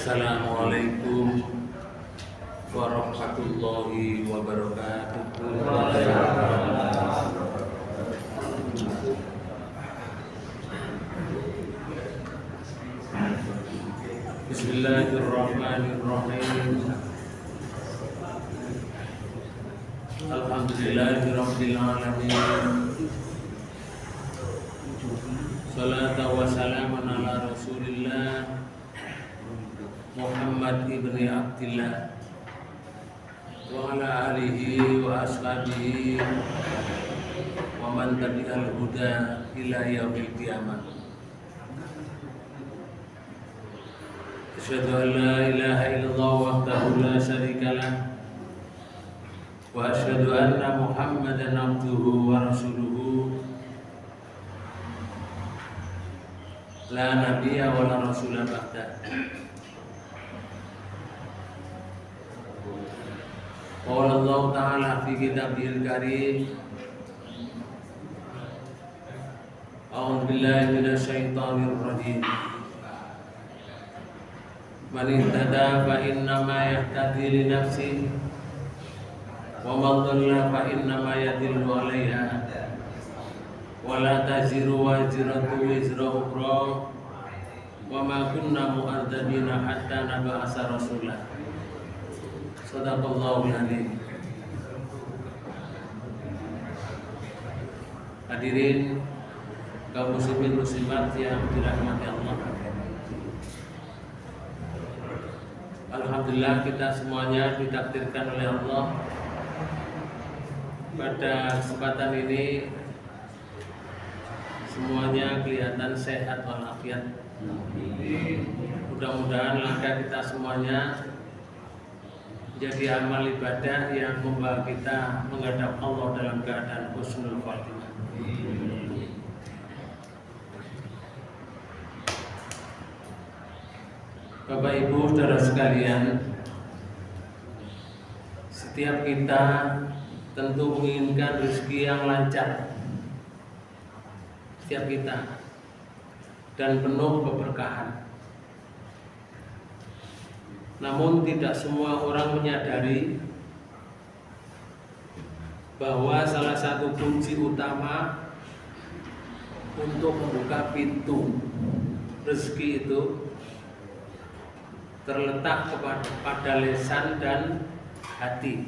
Assalamualaikum warahmatullahi wabarakatuh. Bismillahirrahmanirrahim. Alhamdulillahirabbil alamin. Salatu wassalamu ala Rasulillah Muhammad ibni Abdillah wa ala alihi wa ashabihi wa man tabi'al huda ila yaumil qiyamah. Asyhadu an la ilaha illallah wahdahu la syarika lah wa asyhadu anna Muhammadan abduhu wa rasuluhu la nabiyya wa la rasula ba'da. Qala Allah Ta'ala fi kitabihil karim. A'udzu billahi minasy syaithanir rajim. Man ihtada fa innama yahtadi li nafsihi wa man dhalla fa innama yadhillu 'alaiha wa la taziru waziratu wizra ukhra wa ma kunna mu'adzabina hatta nab'atsa rasulah. Sadaqallahul azim. Hadirin kaum muslimin muslimat yang dirahmati Allah. Alhamdulillah kita semuanya ditakdirkan oleh Allah pada kesempatan ini semuanya kelihatan sehat walafiat. Mudah-mudahan langkah kita semuanya jadi amal ibadah yang membawa kita menghadap Allah dalam keadaan husnul khatimah. Bapak Ibu saudara sekalian, setiap kita tentu menginginkan rezeki yang lancar, setiap kita, dan penuh keberkahan. Namun tidak semua orang menyadari bahwa salah satu kunci utama untuk membuka pintu rezeki itu terletak pada lisan dan hati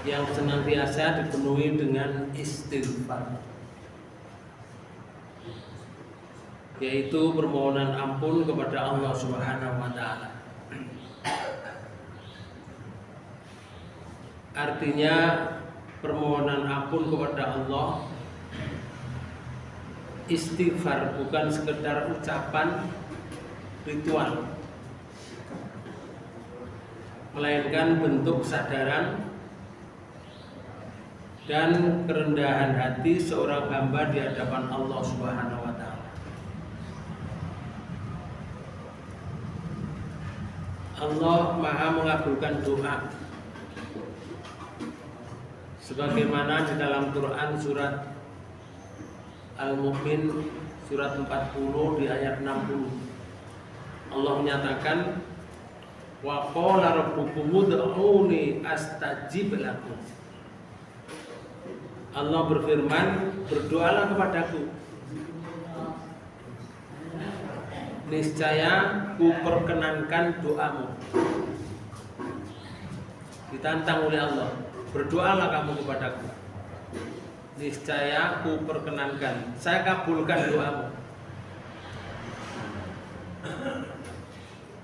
yang senantiasa dipenuhi dengan istighfar, yaitu permohonan ampun kepada Allah Subhanahu wa Ta'ala. Artinya permohonan ampun kepada Allah, istighfar bukan sekedar ucapan ritual, melainkan bentuk kesadaran dan kerendahan hati seorang hamba di hadapan Allah Subhanahu wa Ta'ala. Allah Maha mengabulkan doa, sebagaimana di dalam Quran surat Al-Mu'min surat 40 di ayat 60. Allah menyatakan, wa qala rabbukum ud'uni astajib lakum. Allah berfirman, berdoalah kepadaku, niscaya ku perkenankan doamu. Ditantang oleh Allah, berdoalah kamu kepadaku, niscaya ku perkenankan, saya kabulkan doamu.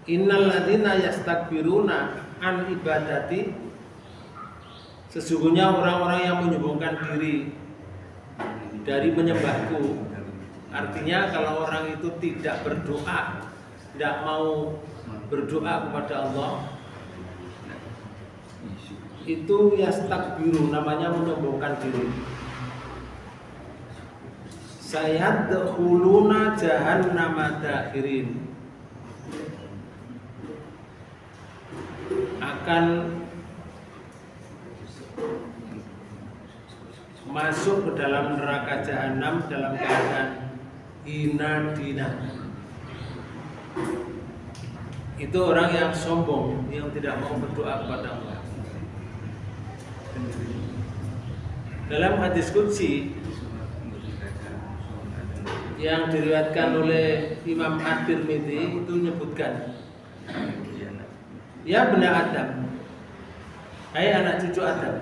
Innal ladzina yastakbiruna an ibadati, sesungguhnya orang-orang yang menyombongkan diri dari menyembahku. Artinya kalau orang itu tidak berdoa, tidak mau berdoa kepada Allah, itu yastakbiru, namanya menyombongkan diri. Sayadkhuluna jahannama dakhirin, akan masuk ke dalam neraka jahanam dalam keadaan hina dina, Itu orang yang sombong, yang tidak mau berdoa kepada Allah. Dalam hadis qudsi yang diriwayatkan oleh Imam At-Tirmidzi itu menyebutkan, ya bani Adam, hai anak cucu Adam,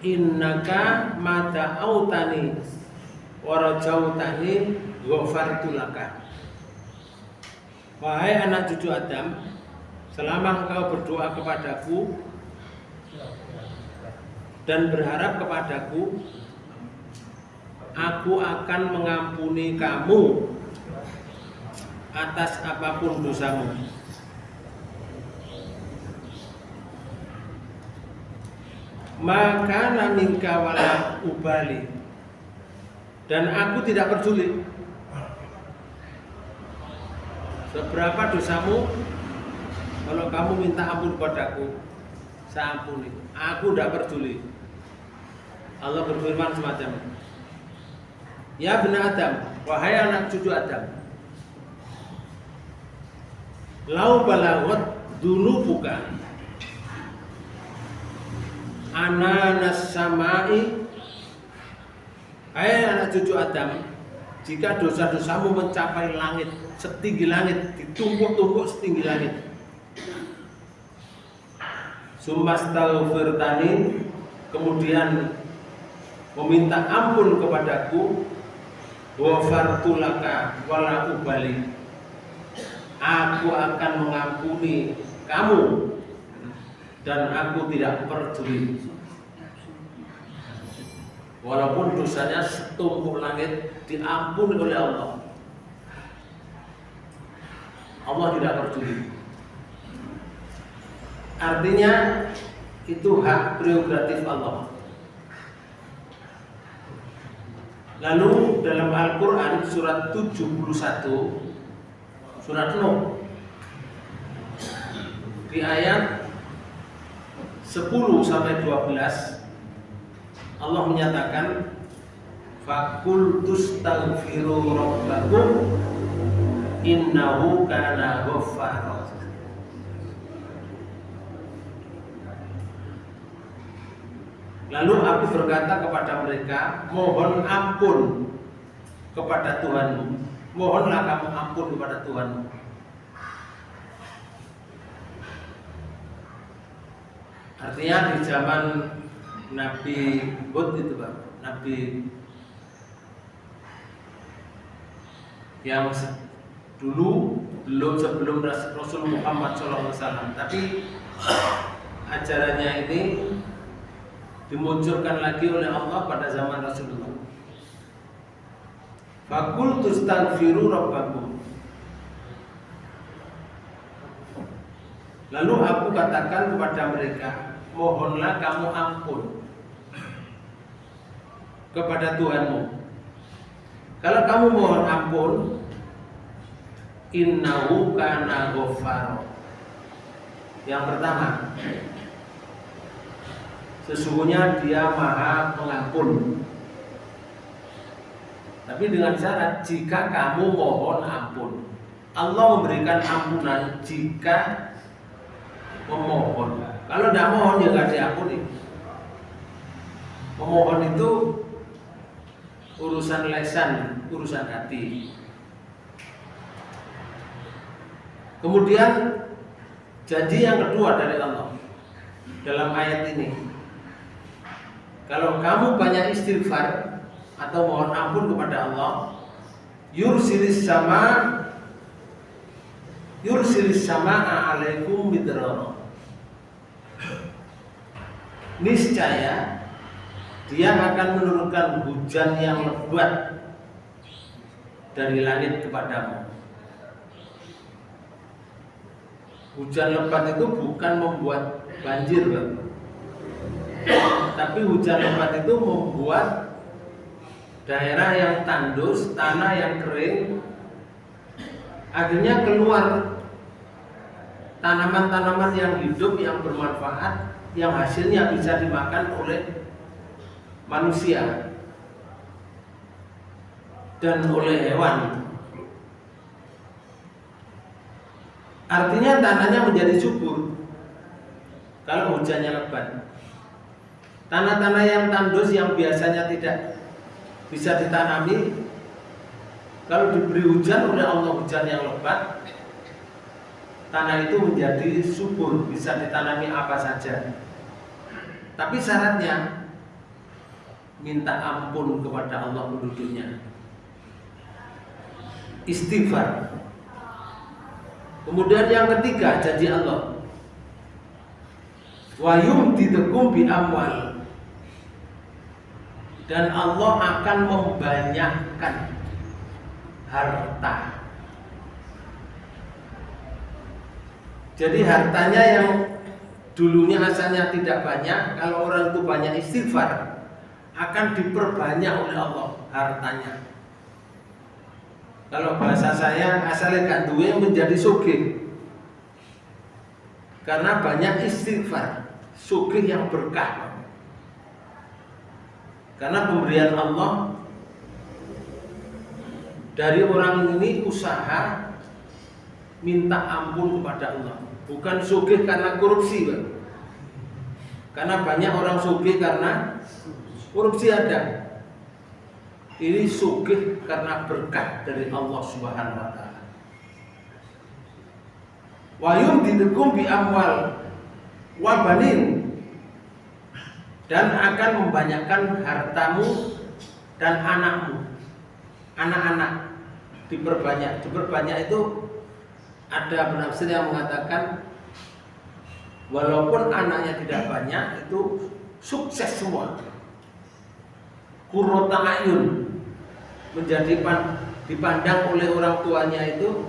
innaka mata autani warajautani ghafartu laka. Wahai anak cucu Adam, selama engkau berdoa kepadaku dan berharap kepadaku, aku akan mengampuni kamu atas apapun dosamu. Maka minka wala ubali, dan aku tidak peduli seberapa dosamu. Kalau kamu minta ampun padaku, saya ampuni. Aku tidak peduli. Allah berfirman semacam, ya bani Adam, wahai anak cucu Adam, lau balagot dunubuka ananas samai. Hai anak cucu Adam, jika dosa-dosamu mencapai langit, setinggi langit, ditumpuk-tumpuk setinggi langit, sumastaghfirtani, kemudian meminta ampun kepadaku, ghafartu laka wala ubali, aku akan mengampuni kamu dan aku tidak peduli. Walaupun dosanya setumpuk langit, diampuni oleh Allah. Allah tidak peduli. Artinya itu hak prerogatif Allah. Lalu dalam Al-Quran surat 71, surat Nuh, di ayat 10 sampai 12, Allah menyatakan, faqul tustaghfiru rabbakum innahu kana ghaffara. Lalu aku berkata kepada mereka, mohon ampun kepada Tuhanmu. Mohonlah kamu ampun kepada Tuhanmu. Artinya di zaman Nabi Hud itu Pak, Nabi yang dulu sebelum Rasul Muhammad SAW, tapi ajarannya ini dimunculkan lagi oleh Allah pada zaman Rasulullah. Faqul tustaghfiru rabbakum. Lalu aku katakan kepada mereka, mohonlah kamu ampun kepada Tuhanmu. Kalau kamu mohon ampun, innahu kana ghaffara. Yang pertama, sesungguhnya dia maha pengampun. Tapi dengan syarat jika kamu mohon ampun. Allah memberikan ampunan jika memohon. Kalau tidak mohon ya nggak diampuni. Memohon itu urusan lisan, urusan hati. Kemudian janji yang kedua dari Allah dalam ayat ini, kalau kamu banyak istighfar atau mohon ampun kepada Allah, yursilis sama'a alaikum bidrara. Niscaya dia akan menurunkan hujan yang lebat dari langit kepadamu. Hujan lebat itu bukan membuat banjir, Pak. Tapi hujan lebat itu membuat daerah yang tandus, tanah yang kering, akhirnya keluar tanaman-tanaman yang hidup, yang bermanfaat, yang hasilnya bisa dimakan oleh manusia dan oleh hewan. Artinya tanahnya menjadi subur kalau hujannya lebat. Tanah-tanah yang tandus yang biasanya tidak bisa ditanami, kalau diberi hujan oleh Allah, hujan yang lebat, tanah itu menjadi subur, bisa ditanami apa saja. Tapi syaratnya minta ampun kepada Allah penduduknya, istighfar. Kemudian yang ketiga, janji Allah, wa yumdidukum bi amwal, dan Allah akan membanyakkan harta. Jadi hartanya yang dulunya asalnya tidak banyak, kalau orang itu banyak istighfar, akan diperbanyak oleh Allah hartanya. Kalau bahasa saya, asalnya gak duwe menjadi sugih, karena banyak istighfar, sugih yang berkah. Karena pemberian Allah dari orang ini usaha minta ampun kepada Allah, bukan sugih karena korupsi, Pak. Karena banyak orang sugih karena korupsi ada. Ini sugih karena berkah dari Allah Subhanahu wa taala. Wa yumdidukum bi amwal wa banin, dan akan membanyakkan hartamu dan anakmu. Anak-anak diperbanyak. Diperbanyak itu ada penafsir yang mengatakan walaupun anaknya tidak banyak, itu sukses semua. Qurrata a'yun, menjadi dipandang oleh orang tuanya itu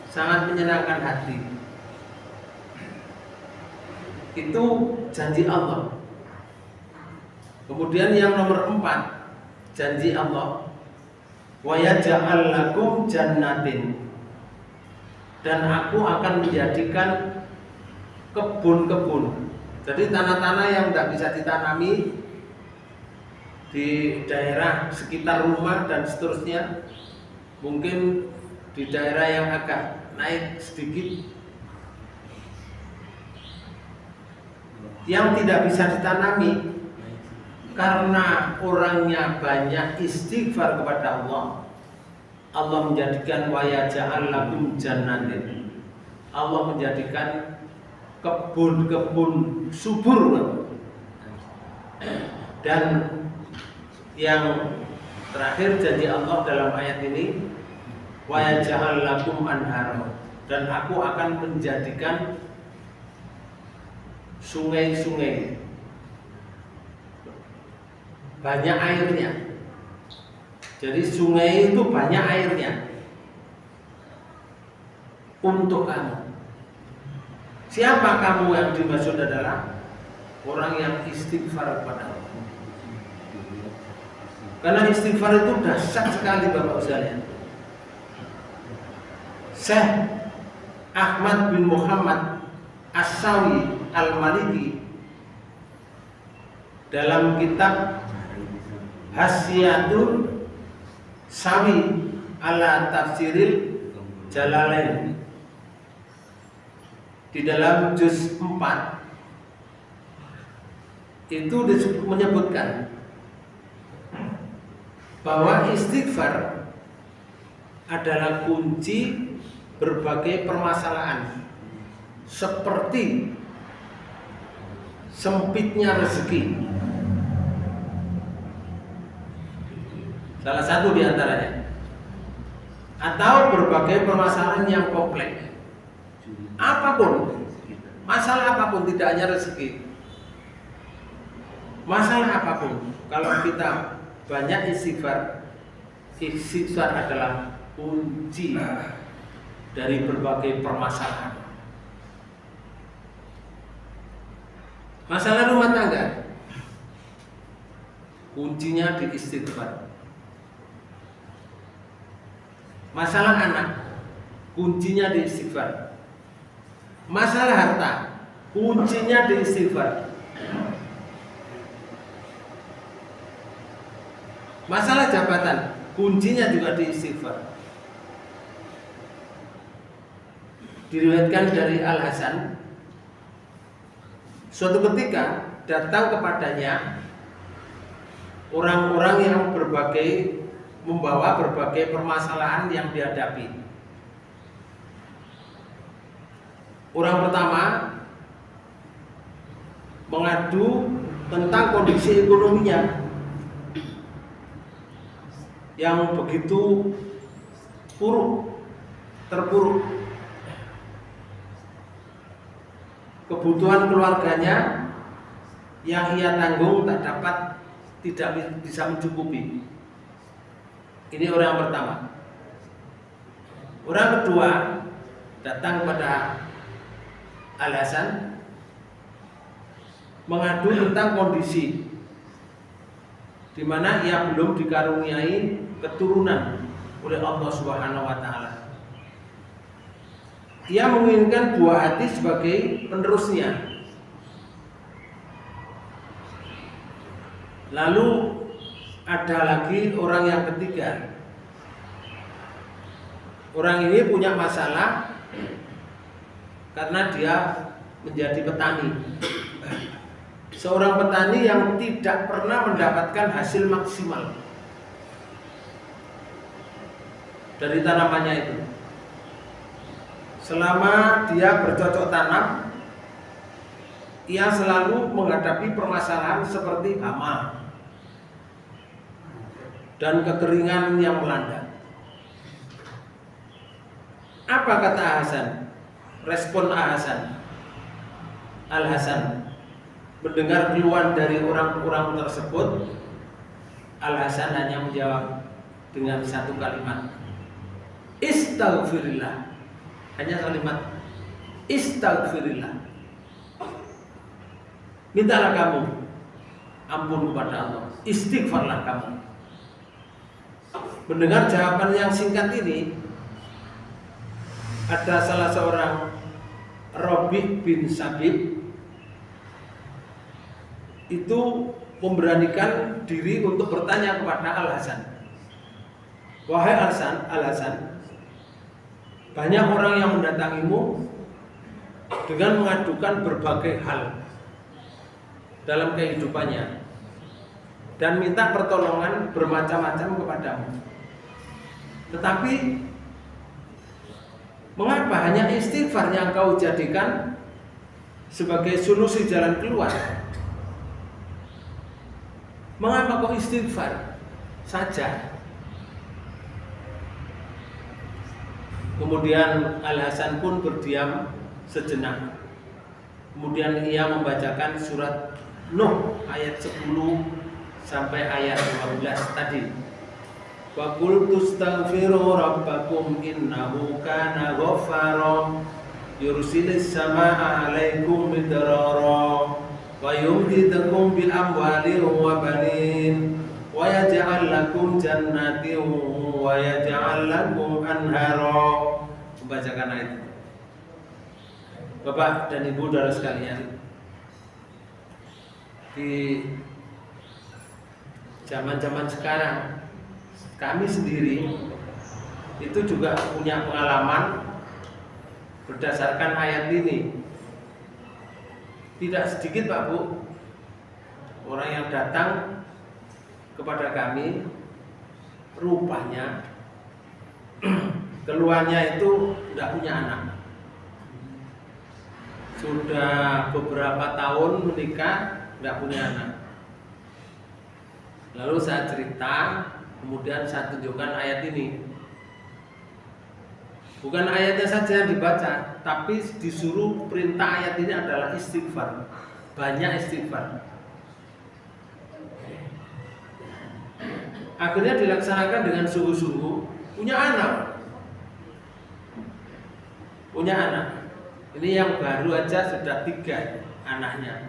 sangat menyenangkan hati. Itu janji Allah. Kemudian yang nomor 4, janji Allah, wa yaj'al lakum jannatin, dan aku akan menjadikan kebun-kebun. Jadi tanah-tanah yang tidak bisa ditanami di daerah sekitar rumah dan seterusnya, mungkin di daerah yang agak naik sedikit, yang tidak bisa ditanami, karena orangnya banyak istighfar kepada Allah, Allah menjadikan wa yaj'al lakum jannatin, Allah menjadikan kebun-kebun subur. Dan yang terakhir janji Allah dalam ayat ini, wa yaj'al lakum anhara, dan aku akan menjadikan sungai-sungai banyak airnya. Jadi sungai itu banyak airnya untuk kamu. Siapa kamu? Yang dimaksud adalah orang yang istighfar kepada Allah. Karena istighfar itu dahsyat sekali, Bapak sekalian. Syekh Ahmad bin Muhammad As-Sawi Al-Maliki dalam kitab Hasyiatul Sawi ala Tafsiril Jalalain, di dalam juz 4 itu menyebutkan bahwa istighfar adalah kunci berbagai permasalahan, seperti sempitnya rezeki, salah satu di antaranya, atau berbagai permasalahan yang kompleks. Apapun, masalah apapun, tidak hanya rezeki, masalah apapun, kalau kita banyak istighfar, istighfar adalah kunci dari berbagai permasalahan. Masalah rumah tangga, kuncinya di istighfar. Masalah anak, kuncinya di istighfar. Masalah harta, kuncinya di istighfar. Masalah jabatan, kuncinya juga di istighfar. diriwayatkan dari Al Hasan, suatu ketika datang kepadanya orang-orang yang membawa berbagai permasalahan yang dihadapi. Orang pertama mengadu tentang kondisi ekonominya yang begitu terpuruk. Kebutuhan keluarganya yang ia tanggung tidak bisa mencukupi. Ini orang yang pertama. Orang kedua datang kepada Al Hasan mengadu tentang kondisi di mana ia belum dikaruniai keturunan oleh Allah Subhanahu wa taala. Ia menginginkan buah hati sebagai penerusnya. Lalu ada lagi orang yang ketiga. Orang ini punya masalah karena dia menjadi petani. Seorang petani yang tidak pernah mendapatkan hasil maksimal dari tanamannya itu. Selama dia bercocok tanam, ia selalu menghadapi permasalahan seperti hama dan kekeringan yang melanda. Apa kata Hasan? Respon Al Hasan mendengar keluhan dari orang-orang tersebut. Al Hasan hanya menjawab dengan satu kalimat, Istaghfirillah. Hanya kalimat Istaghfirillah. Mintalah kamu ampun kepada Allah, istighfarlah kamu. Mendengar jawaban yang singkat ini, ada salah seorang Rabi' bin Sabit itu memberanikan diri untuk bertanya kepada Al Hasan. Wahai Al Hasan, banyak orang yang mendatangimu dengan mengadukan berbagai hal dalam kehidupannya dan minta pertolongan bermacam-macam kepadamu. Tetapi mengapa hanya istighfar yang kau jadikan sebagai solusi jalan keluar? Mengapa kau istighfar saja? Kemudian Al Hasan pun berdiam sejenak. Kemudian ia membacakan surat Nuh ayat 10 sampai ayat 12 tadi. Wa qul tastaghfiru rabbakum innahu kana ghaffara yursilis samaa'a 'alaikum midrara wa yumdidukum bil amwali wa banin wa yaj'al lakum jannatin wa yaj'al lakum anhara. Membacakan ayat itu. Bapak dan Ibu saudara sekalian, di zaman-zaman sekarang kami sendiri itu juga punya pengalaman berdasarkan ayat ini. Tidak sedikit Pak Bu orang yang datang kepada kami, rupanya keluarnya itu tidak punya anak. Sudah beberapa tahun menikah, tidak punya anak. Lalu saya cerita, kemudian saya tunjukkan ayat ini. Bukan ayatnya saja yang dibaca, tapi disuruh perintah ayat ini adalah istighfar. Banyak istighfar. Akhirnya dilaksanakan dengan sungguh-sungguh. Punya anak. Ini yang baru aja sudah 3 anaknya.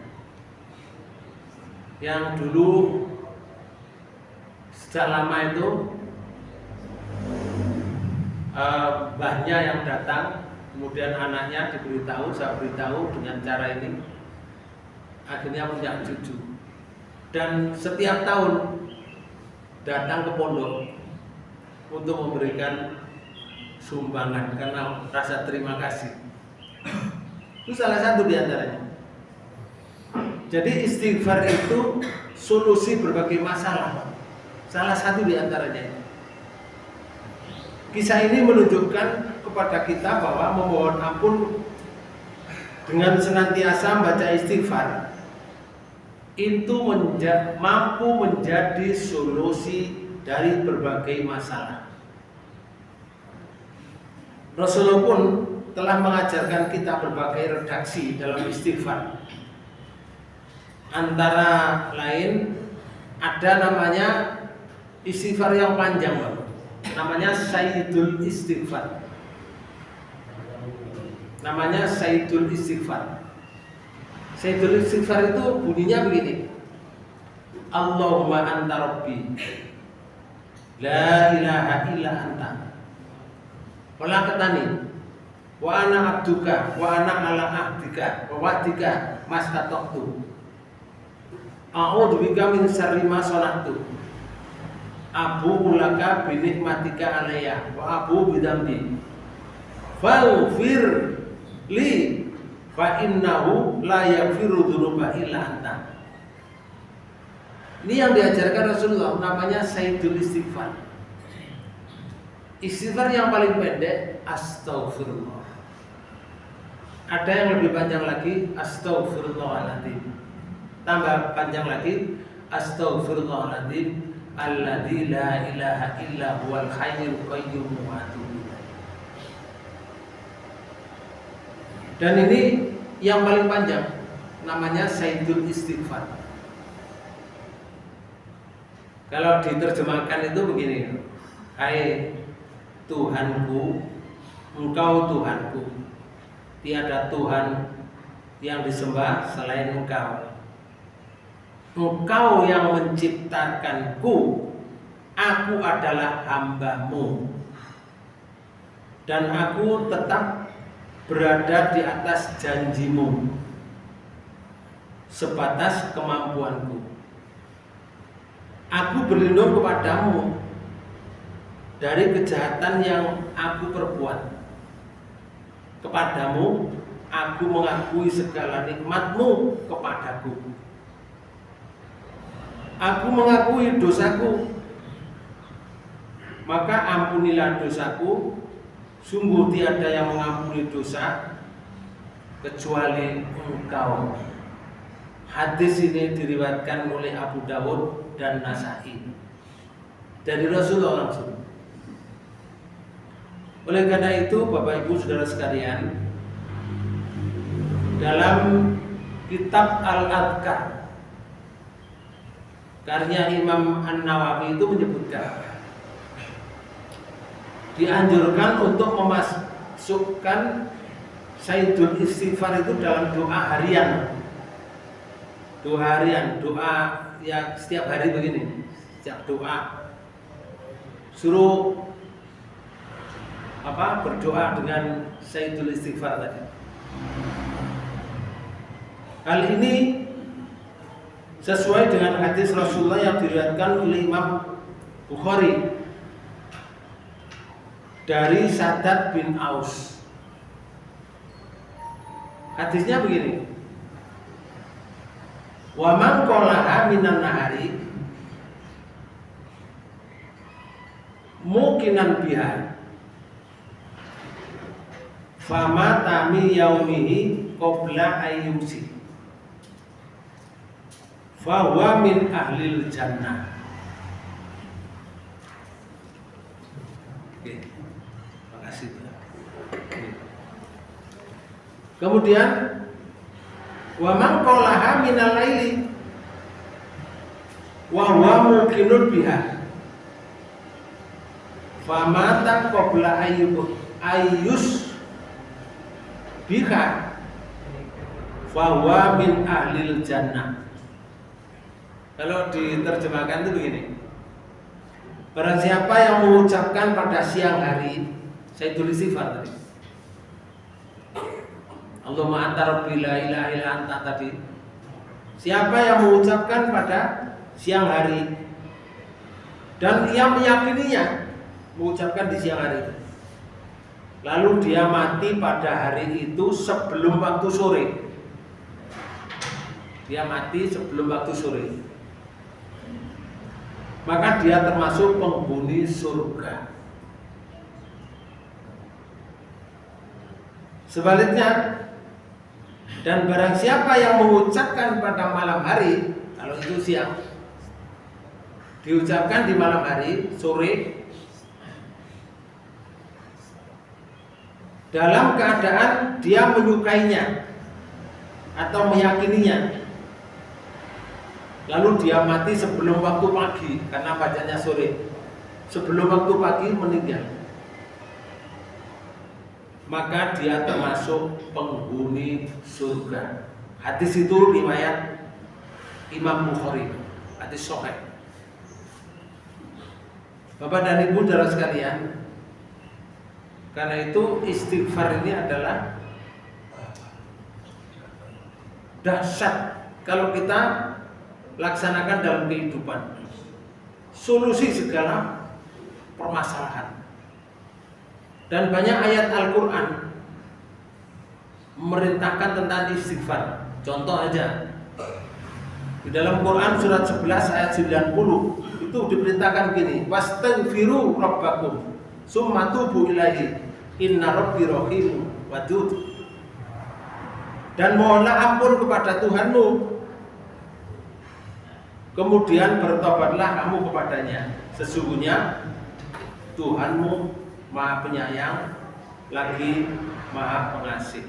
Yang dulu sejak lama itu mbahnya yang datang, kemudian anaknya diberitahu, saya beritahu dengan cara ini, akhirnya punya cucu. Dan setiap tahun datang ke pondok untuk memberikan sumbangan karena rasa terima kasih. Itu salah satu di antaranya. Jadi istighfar itu solusi berbagai masalah. Salah satu di antaranya. Kisah ini menunjukkan kepada kita bahwa memohon ampun dengan senantiasa membaca istighfar itu mampu menjadi solusi dari berbagai masalah. Rasulullah pun telah mengajarkan kita berbagai redaksi dalam istighfar. Antara lain ada namanya istighfar yang panjang, namanya Sayyidul Istighfar. Namanya Sayyidul Istighfar. Sayyidul Istighfar itu bunyinya begini. Allahumma anta rabbi la ilaha illa anta wala katani wa ana abduka wa ana ala ahdika wa wa'dika mastata'tu a'udzu bika min syarri ma sana'tu abu laka bi nikmatika alayya wa abu bi dzambi faghfir li fa innahu la yaghfiru dzunuba illa anta. Ini yang diajarkan Rasulullah, namanya Sayyidul Istighfar. Istighfar yang paling pendek astaghfirullah. Ada yang lebih panjang lagi, astaghfirullahaladzim. Tambah panjang lagi, astaghfirullahaladzim alladzi la ilaha illa huwal hayyul qayyum wa atubu ilaih. Dan ini yang paling panjang, namanya Sayyidul Istighfar. Kalau diterjemahkan itu begini, hai Tuhanku, Engkau Tuhanku, tiada Tuhan yang disembah selain Engkau. Engkau yang menciptakanku, aku adalah hamba-Mu, dan aku tetap berada di atas janji-Mu sebatas kemampuanku. Aku berlindung kepadamu dari kejahatan yang aku perbuat. Kepadamu aku mengakui segala nikmat-Mu kepadaku. Aku mengakui dosaku, maka ampunilah dosaku. Sungguh tiada yang mengampuni dosa kecuali Engkau. Hadis ini diriwayatkan oleh Abu Dawud dan Nasa'i dari Rasulullah langsung. Oleh karena itu, Bapak Ibu Saudara sekalian, dalam kitab Al-Adhkar karya Imam An-Nawawi itu menyebutkan dianjurkan untuk memasukkan Sayyidul Istighfar itu dalam doa harian. Doa harian, doa ya setiap hari begini, setiap doa suruh berdoa dengan Sayyidul Istighfar tadi. Hal ini sesuai dengan hadis Rasulullah yang diriwayatkan oleh Imam Bukhari dari Shaddad bin Aus. Hadisnya begini, wa man qalaha minan nahari mukinan biha fama tami yaumihi qabla ayyusi fa huwa min ahlil jannah. Oke. Makasih. Kemudian wa man qalaha minal laili wa huwa muqinun biha fa mata qabla ayyus biha fa huwa min ahlil jannah. Kalau diterjemahkan itu begini, barang siapa yang mengucapkan pada siang hari Sayyidul Istighfar tadi, Allahumma anta rabbi la ilaha illa anta tadi. Siapa yang mengucapkan pada siang hari dan ia meyakininya mengucapkan di siang hari, lalu dia mati pada hari itu sebelum waktu sore. Dia mati sebelum waktu sore, maka dia termasuk penghuni surga. Sebaliknya, dan barang siapa yang mengucapkan pada malam hari, kalau itu siang, diucapkan di malam hari, sore, dalam keadaan dia menyukainya atau meyakininya, lalu dia mati sebelum waktu pagi karena bacanya sore, sebelum waktu pagi meninggal, maka dia termasuk penghuni surga. Hadis itu riwayat Imam Bukhari, hadis sahih. Bapak dan Ibu saudara sekalian, karena itu istighfar ini adalah dahsyat kalau kita laksanakan dalam kehidupan, solusi segala permasalahan. Dan banyak ayat Al-Quran memerintahkan tentang istighfar. Contoh aja, di dalam Quran surat 11 ayat 90 itu diperintahkan gini, wastaghfiru rabbakum summa tubu ilaihi inna rabbi rahimun wadud. Dan mohonlah ampun kepada Tuhanmu, kemudian bertobatlah kamu kepadanya, sesungguhnya Tuhanmu Maha Penyayang lagi Maha Pengasih.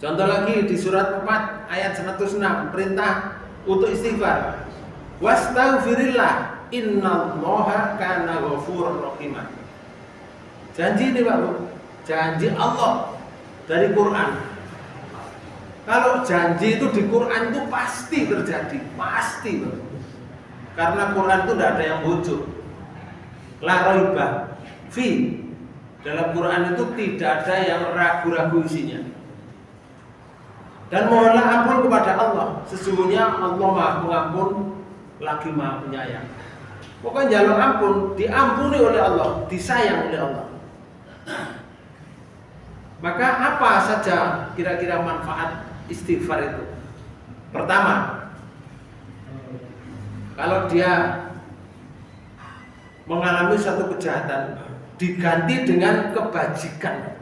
Contoh lagi di surat 4 ayat 106, perintah untuk istighfar. Wastaghfirillah innallaha kana ghafurur rahim. Janji ini Pak Bu, janji Allah dari Quran. Kalau janji itu di Quran itu pasti terjadi, pasti. Karena Quran itu tidak ada yang bocor. La raiba fi. Dalam Quran itu tidak ada yang ragu-ragu isinya. Dan mohonlah ampun kepada Allah, sesungguhnya Allah Maha Pengampun lagi Maha Penyayang. Pokoknya jalur ampun, diampuni oleh Allah, disayang oleh Allah. Maka apa saja kira-kira manfaat istighfar itu? Pertama, kalau dia mengalami satu kejahatan diganti dengan kebajikan,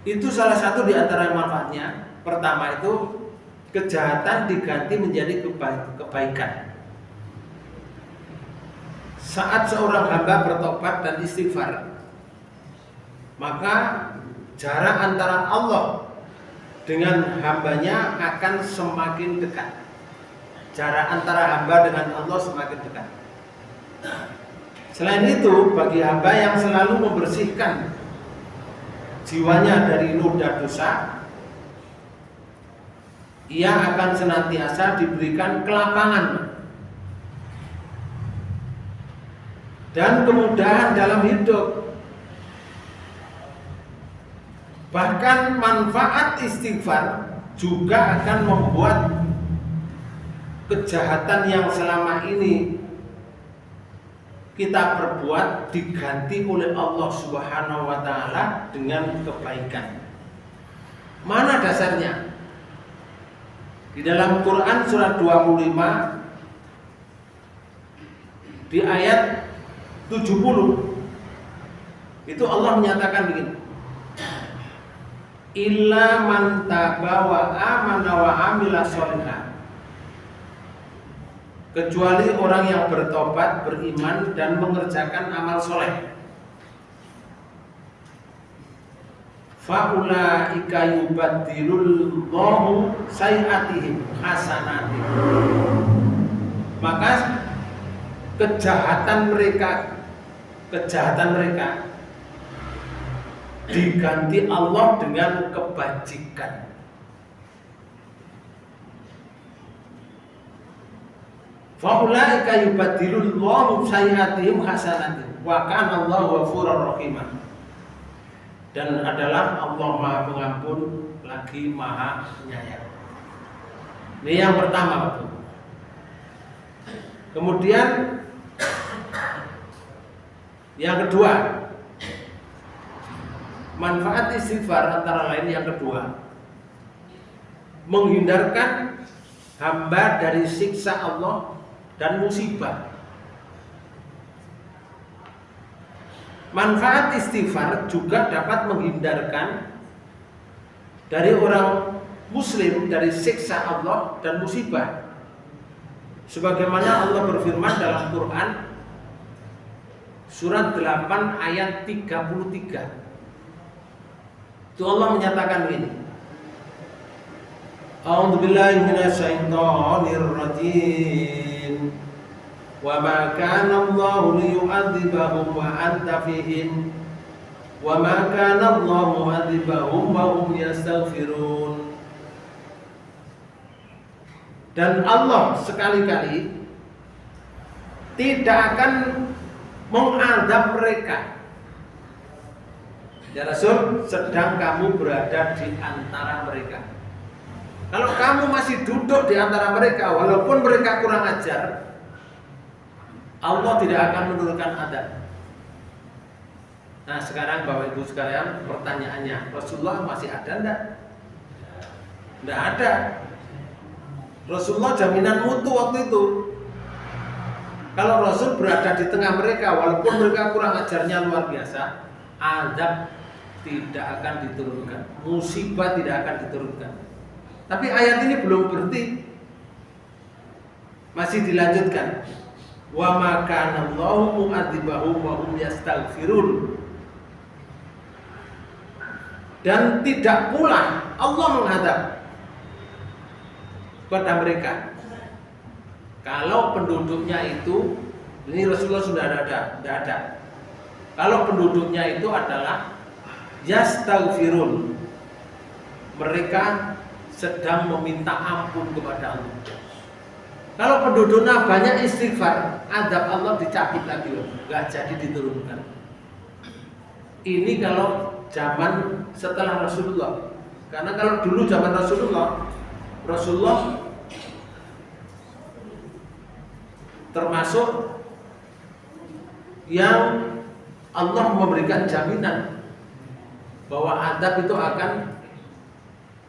itu salah satu di antara manfaatnya. Pertama itu kejahatan diganti menjadi kebaikan. Saat seorang hamba bertobat dan istighfar, maka jarak antara Allah dengan hambanya akan semakin dekat. Jarak antara hamba dengan Allah semakin dekat. Selain itu, bagi hamba yang selalu membersihkan jiwanya dari noda dosa, ia akan senantiasa diberikan kelapangan dan kemudahan dalam hidup. Bahkan manfaat istighfar juga akan membuat kejahatan yang selama ini kita perbuat diganti oleh Allah Subhanahu wa taala dengan kebaikan. Mana dasarnya? Di dalam Quran surat 25 di ayat 70 itu Allah menyatakan begini, illa man taba wa amana wa amila sholihan, kecuali orang yang bertobat, beriman dan mengerjakan amal soleh. Faulaika yubaddilullahu sayiatihim hasanatih, maka kejahatan mereka diganti Allah dengan kebajikan. Faulaika yubaddilullahu sayiatihim hasanatih wa kana Allahu ghafurur rahim. Dan adalah Allah Maha Pengampun lagi Maha Penyayang. Ini yang pertama, Bapak. Kemudian yang kedua, manfaat istighfar antara lain yang kedua, menghindarkan hamba dari siksa Allah dan musibah. Manfaat istighfar juga dapat menghindarkan dari orang muslim dari siksa Allah dan musibah. Sebagaimana Allah berfirman dalam Quran surat 8 ayat 33. Itu Allah menyatakan ini. A'udzubillahi minasyaitonir rajim. Wa ma kana Allahu liyu'adzibahum wa anta fihim. Wa ma kana Allahu mu'adzibahum wa hum yastaghfirun. Dan Allah sekali-kali tidak akan mengadab mereka. Ya Rasul, sedang kamu berada di antara mereka. Kalau kamu masih duduk di antara mereka, walaupun mereka kurang ajar, Allah tidak akan menurunkan adab. Nah sekarang Bapak Ibu sekalian, pertanyaannya, Rasulullah masih ada enggak? Enggak ada. Rasulullah jaminan mutu waktu itu. Kalau Rasul berada di tengah mereka, walaupun mereka kurang ajarnya luar biasa, azab tidak akan diturunkan, musibah tidak akan diturunkan. Tapi ayat ini belum berhenti, masih dilanjutkan. Wa ma kana Allahu mu'adzibahum wa hum yastaghfirun. Dan tidak pula Allah menghadap kepada mereka kalau penduduknya itu, ini Rasulullah sudah tidak ada. Kalau penduduknya itu adalah yastaghfirun, mereka sedang meminta ampun kepada Allah. Kalau penduduknya banyak istighfar, adab Allah dicabut lagi, nggak jadi diturunkan. Ini kalau zaman setelah Rasulullah. Karena kalau dulu zaman Rasulullah termasuk yang Allah memberikan jaminan bahwa adab itu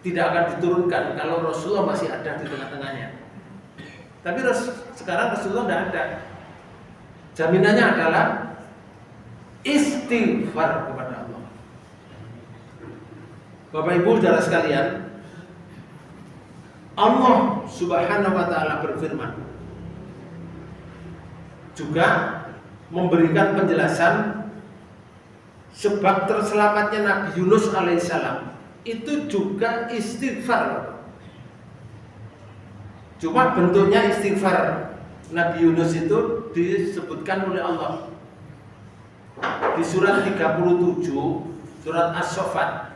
tidak akan diturunkan kalau Rasulullah masih ada di tengah-tengahnya. Tapi sekarang Rasulullah tidak ada. Jaminannya adalah istighfar kepada Allah. Bapak Ibu saudara sekalian, Allah Subhanahu wa taala berfirman juga memberikan penjelasan sebab terselamatnya Nabi Yunus alaihissalam itu juga istighfar. Cuma bentuknya istighfar Nabi Yunus itu disebutkan oleh Allah di surat 37 surat As-Saffat,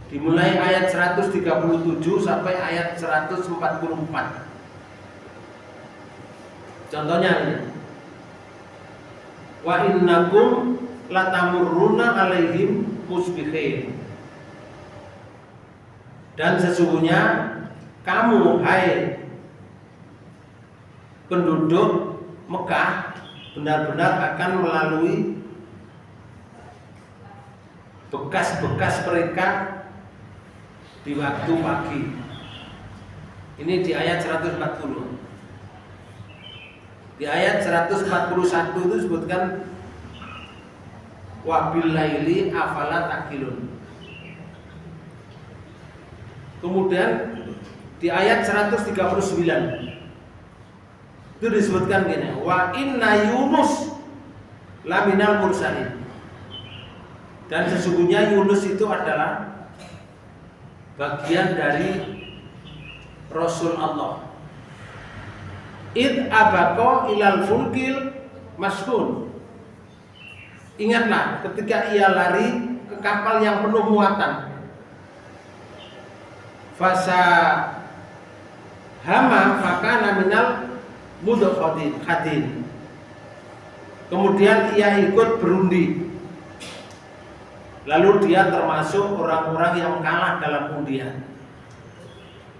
dimulai ayat 137 sampai ayat 144. Contohnya ini, wa innakum latamurruna alaihim musbihin. Dan sesungguhnya kamu hai penduduk Mekah benar-benar akan melalui bekas-bekas mereka di waktu pagi. Ini di ayat 140. Di ayat 141 itu disebutkan wabil laili afala taqilun. Kemudian di ayat 139 itu disebutkan gini, wa inna Yunus laminal mursalin. Dan sesungguhnya Yunus itu adalah bagian dari Rasul Allah. Id abaqo ilal fulkil maskun. Ingatlah ketika ia lari ke kapal yang penuh muatan. Fasa hama fakana minal mudkhadin. Kemudian ia ikut berundi. Lalu dia termasuk orang-orang yang kalah dalam undian.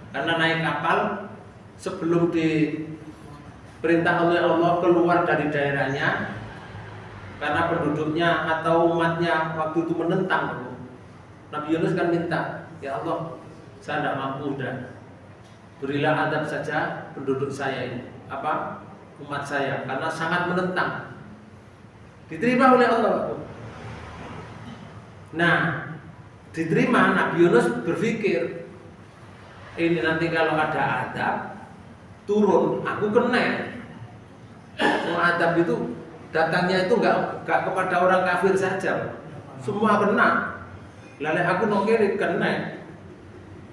Karena naik kapal sebelum diberi perintah oleh Allah keluar dari daerahnya karena penduduknya atau umatnya waktu itu menentang. Nabi Yunus kan minta, ya Allah, saya tidak mampu udah, berilah adab saja penduduk saya ini, umat saya, karena sangat menentang. Diterima oleh Allah. Nah, diterima. Nabi Yunus berpikir, ini nanti kalau ada adab turun, aku kena. Adab itu datangnya itu enggak kepada orang kafir saja, semua kena. Lalu aku nongkiri kena.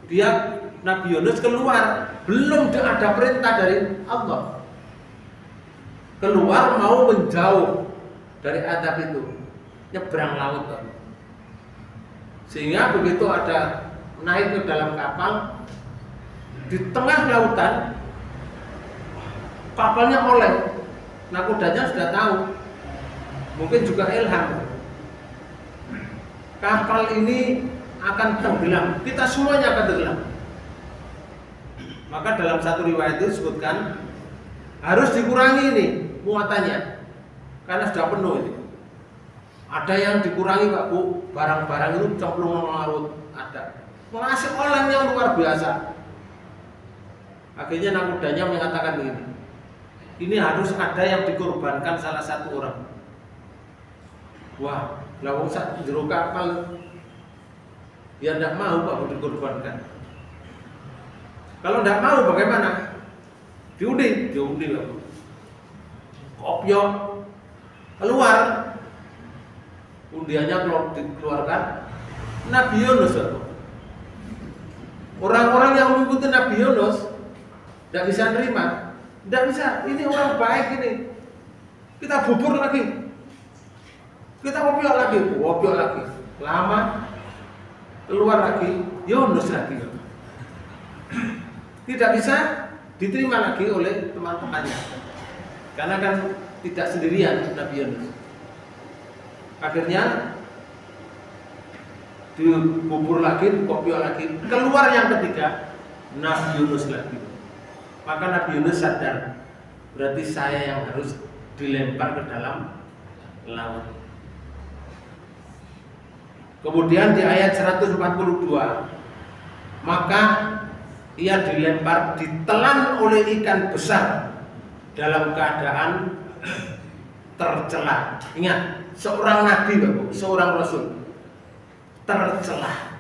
Dia Nabi Yunus keluar, belum ada perintah dari Allah. Keluar mau menjauh dari adab itu, nyebrang laut. Sehingga begitu ada naik ke dalam kapal, di tengah lautan kapalnya oleng. Nakodanya sudah tahu, mungkin juga ilham, kapal ini akan tenggelam, kita semuanya akan tenggelam. Maka dalam satu riwayat itu disebutkan harus dikurangi ini muatannya karena sudah penuh ini. Ada yang dikurangi Pak Bu, barang-barang itu cemplung larut, ada. Masih oleng yang luar biasa. Akhirnya nakodanya mengatakan begini, ini harus ada yang dikorbankan salah satu orang. Wah, lawang sak jero kapal dia tidak mau Pak dikorbankan. Kalau tidak mau bagaimana? Diundi Pak. Kopiok keluar, undiannya dikeluarkan Nabi Yunus. Orang-orang yang mengikuti Nabi Yunus tidak bisa nerima. Tidak bisa, ini orang baik ini. Kita bubur lagi. Kita kopiok lagi. Lama keluar lagi, Yunus lagi. Tidak bisa diterima lagi oleh teman-temannya. Karena kan tidak sendirian Nabi Yunus. Akhirnya dibubur lagi, kopiok lagi. Keluar yang ketiga, Nabi Yunus lagi. Maka Nabi Yunus sadar, berarti saya yang harus dilempar ke dalam laut. Kemudian di ayat 142, maka ia dilempar, ditelan oleh ikan besar dalam keadaan tercela. Ingat, seorang nabi, Bapak, seorang rasul tercela.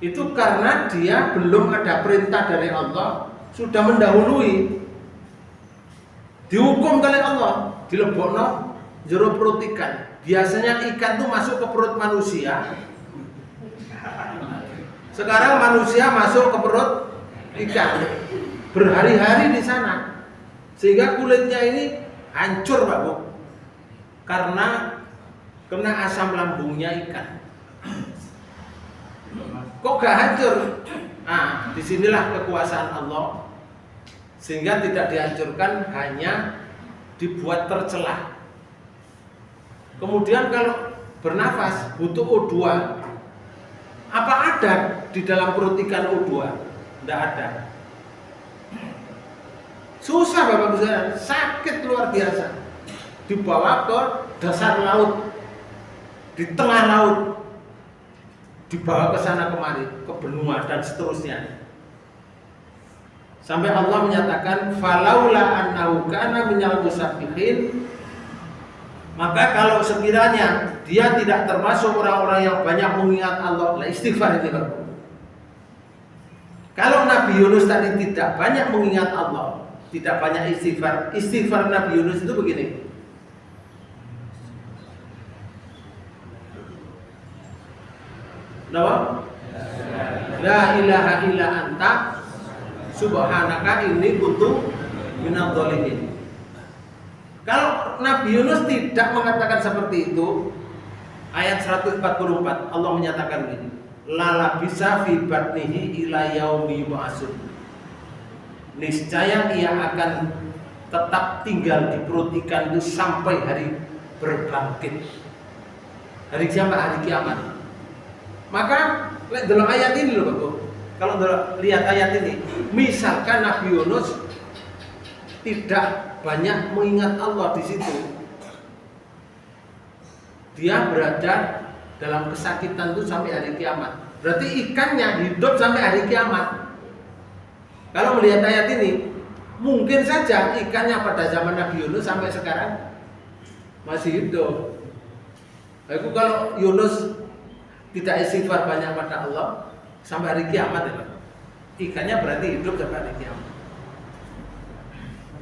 Itu karena dia belum ada perintah dari Allah, sudah mendahului, dihukum oleh Allah, dilebokno jero perut ikan. Biasanya ikan tuh masuk ke perut manusia. Sekarang manusia masuk ke perut ikan, berhari-hari di sana, sehingga kulitnya ini hancur Pak Bu, karena kena asam lambungnya ikan. Kok gak hancur? Nah, disinilah kekuasaan Allah, sehingga tidak dihancurkan, hanya dibuat tercelah. Kemudian kalau bernafas butuh O2. Apa ada di dalam perut ikan O2? Tidak ada. Susah Bapak Ibu, sakit luar biasa. Dibawa ke dasar laut, di tengah laut, dibawa ke sana kemari, ke benua dan seterusnya. Sampai Allah menyatakan falaula annahu kana minal musabbihin, maka kalau sekiranya dia tidak termasuk orang-orang yang banyak mengingat Allah, lah istighfar itu Pak. Kalau Nabi Yunus tadi tidak banyak mengingat Allah, tidak banyak istighfar, istighfar Nabi Yunus itu begini. Nama? La ilaha illa anta subhanaka inni kuntu minadh dhalimin. Kalau Nabi Yunus tidak mengatakan seperti itu, ayat 144 Allah menyatakan begini, lala bisa fi batnihi ila yaumi yub'atsun. Niscaya ia akan tetap tinggal di perut ikan itu sampai hari berbangkit. Hari kiamat, hari kiamat. Maka dalam ayat ini loh Bapak, kalau lihat ayat ini, misalkan Nabi Yunus tidak banyak mengingat Allah di situ, dia berada dalam kesakitan itu sampai hari kiamat. Berarti ikannya hidup sampai hari kiamat. Kalau melihat ayat ini, mungkin saja ikannya pada zaman Nabi Yunus sampai sekarang masih hidup. Aku kalau Yunus tidak istighfar banyak pada Allah sampai hari kiamat, ya, ikannya berarti hidup sampai hari kiamat.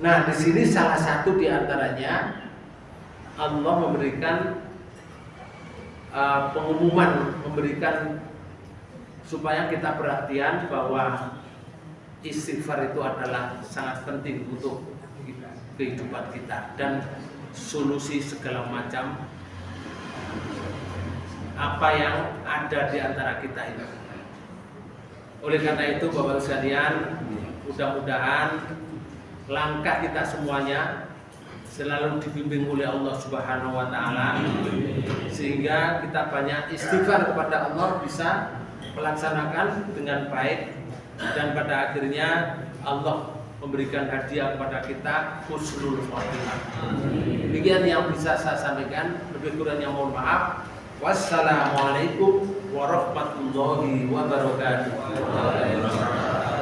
Nah, di sini salah satu di antaranya Allah memberikan pengumuman, memberikan supaya kita perhatian bahwa istighfar itu adalah sangat penting untuk kehidupan kita dan solusi segala macam apa yang ada di antara kita ini. Oleh karena itu Bapak sekalian, mudah-mudahan langkah kita semuanya selalu dibimbing oleh Allah Subhanahu wa taala sehingga kita banyak istighfar kepada Allah, bisa melaksanakan dengan baik dan pada akhirnya Allah memberikan hadiah kepada kita husnul khotimah. Demikian yang bisa saya sampaikan, lebih kurangnya mohon maaf. Wassalamualaikum warahmatullahi wabarakatuh.